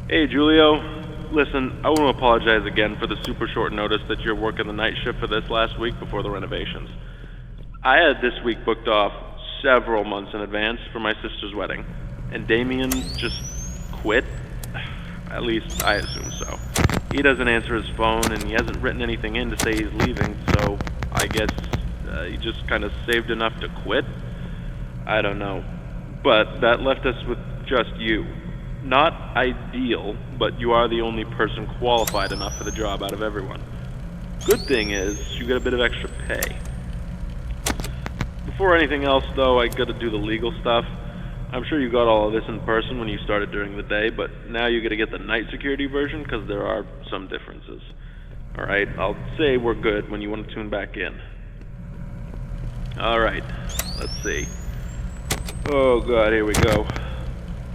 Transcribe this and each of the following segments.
Hey, Julio. Listen, I want to apologize again for the super short notice that you're working the night shift for this last week before the renovations. I had this week booked off several months in advance for my sister's wedding, and Damien just quit. At least I assume so. He doesn't answer his phone, and he hasn't written anything in to say he's leaving, so I guess he just kind of saved enough to quit? I don't know. But that left us with just you. Not ideal, but you are the only person qualified enough for the job out of everyone. Good thing is, you get a bit of extra pay. Before anything else, though, I gotta do the legal stuff. I'm sure you got all of this in person when you started during the day, but now you gotta get the night security version because there are some differences. Alright, I'll say we're good when you want to tune back in. Alright, let's see. Oh god, here we go.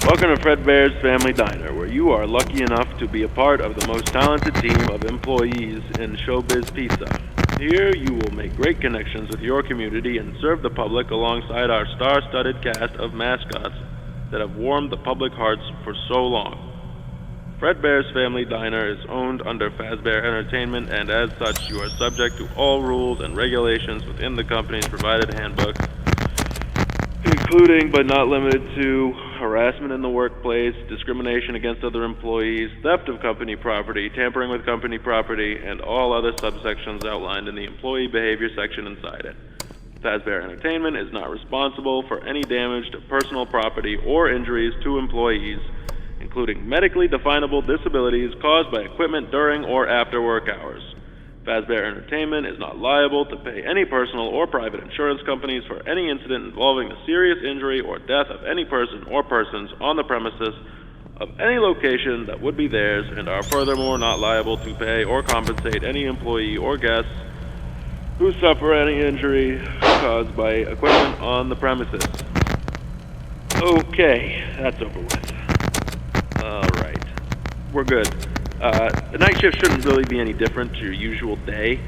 Welcome to Fredbears Family Diner, where you are lucky enough to be a part of the most talented team of employees in Showbiz Pizza. Here you will make great connections with your community and serve the public alongside our star-studded cast of mascots that have warmed the public hearts for so long. Fredbears Family Diner is owned under Fazbear Entertainment, and as such you are subject to all rules and regulations within the company's provided handbook, including but not limited to harassment in the workplace, discrimination against other employees, theft of company property, tampering with company property, and all other subsections outlined in the employee behavior section inside it. Fazbear Entertainment is not responsible for any damage to personal property or injuries to employees, including medically definable disabilities caused by equipment during or after work hours. Fazbear Entertainment is not liable to pay any personal or private insurance companies for any incident involving the serious injury or death of any person or persons on the premises of any location that would be theirs, and are furthermore not liable to pay or compensate any employee or guests who suffer any injury caused by equipment on the premises. Okay, that's over with. Alright, we're good. The night shift shouldn't really be any different to your usual day,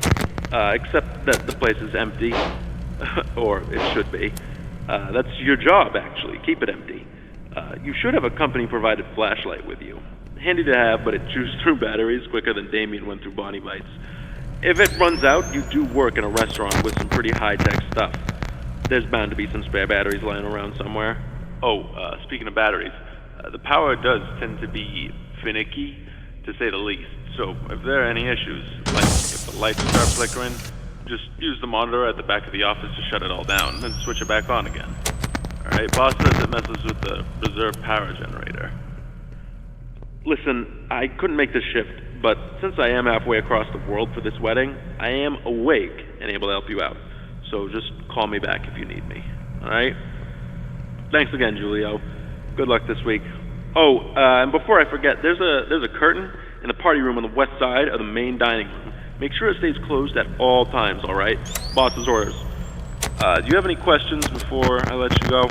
except that the place is empty. Or it should be. That's your job, actually. Keep it empty. You should have a company-provided flashlight with you. Handy to have, but it chews through batteries quicker than Damien went through Bonnie Bites. If it runs out, you do work in a restaurant with some pretty high-tech stuff. There's bound to be some spare batteries lying around somewhere. Oh, speaking of batteries, the power does tend to be finicky, to say the least. So if there are any issues, like if the lights start flickering, just use the monitor at the back of the office to shut it all down, then switch it back on again. Alright, boss says it messes with the reserve power generator. Listen, I couldn't make this shift, but since I am halfway across the world for this wedding, I am awake and able to help you out. So just call me back if you need me. Alright? Thanks again, Julio. Good luck this week. Oh, and before I forget, there's a curtain in the party room on the west side of the main dining room. Make sure it stays closed at all times, alright? Boss's orders. Do you have any questions before I let you go?